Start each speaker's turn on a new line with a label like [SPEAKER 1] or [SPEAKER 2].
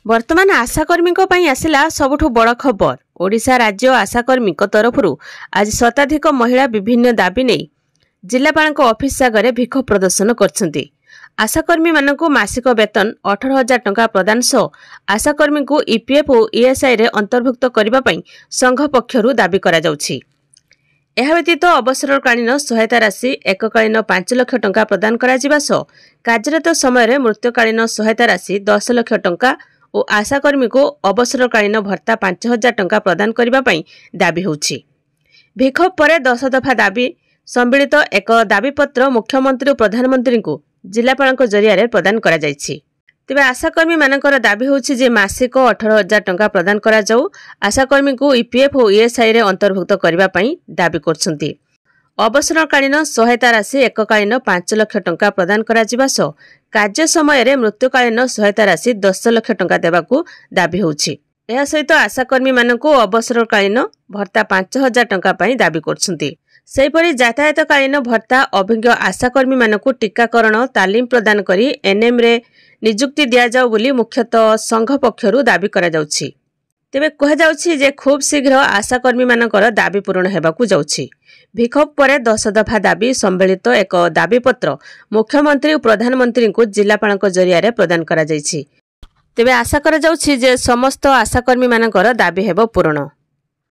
[SPEAKER 1] वर्तमान आशाकर्मी आसला सबुठु बड़ खबर। ओडिशा राज्य आशाकर्मी तरफ आज शताधिक महिला विभिन्न दाबी नहीं जिलापाल ऑफिस आगे भिख प्रदर्शन कर आशाकर्मी मानकु मासिक वेतन 18,000 टंका प्रदान सह आशाकर्मी को ईपीएफ और ईएसआई रे अंतर्भुक्त करने संघ पक्षरु दाबी करा जाउछि। यह व्यतीत अवसरकालीन सहायता राशि एककालीन 5 लाख टंका प्रदान करा जिबा सह कार्यरत समय मृत्युकालीन सहायता राशि 10 लाख टंका और आशाकर्मी को अवसरकालीन भत्ता 5,000 टंका प्रदान करने दाबी होछि। भिख पर 10 दफा दाबी सम्मिलित एक दाबीपत्र मुख्यमंत्री और प्रधानमंत्री को जिलापाल जरिया प्रदान करा जायछि। तेबे आशाकर्मी मानकर दाबी होछि जे मासिक 18,000 टंका प्रदान करा जाऊ। आशाकर्मी को ईपीएफ और ईएसआई रे अंतर्भुक्त करने दाबी करछन्ति। अवसरकालीन सहायता राशि एककालीन 5 लाख टंका प्रदान करा जिबा सह कार्य समय मृत्युकालीन सहायता राशि 10 लाख टंका देबाकू दाबी होछि। एहा सहित आशाकर्मी मानकू अवसरकालीन भत्ता 5,000 टंका पई दाबी करछन्ति। सेहीपरि यातायातकालीन भत्ता अभिज्ञ आशाकर्मी मानकू टीकाकरण तालीम प्रदान करी एनएम रे नियुक्ति दिया जाऊ बोली मुख्यतः संघ पक्षरु दाबी करा जाउछि। तेबे कह जाउछि जे खूब शीघ्र आशाकर्मी मानकर दाबी पूरण हेबाकू जाउछि। भिख पर 10 दफा दाबी सम्मिलित एक दाबीपत्र मुख्यमंत्री और प्रधानमंत्री को जिलापाल जरिया प्रदान करा जायछि। तेबे आशा करा जाउछि जे समस्त आशाकर्मी मानकर दाबी हेबो पूर्ण।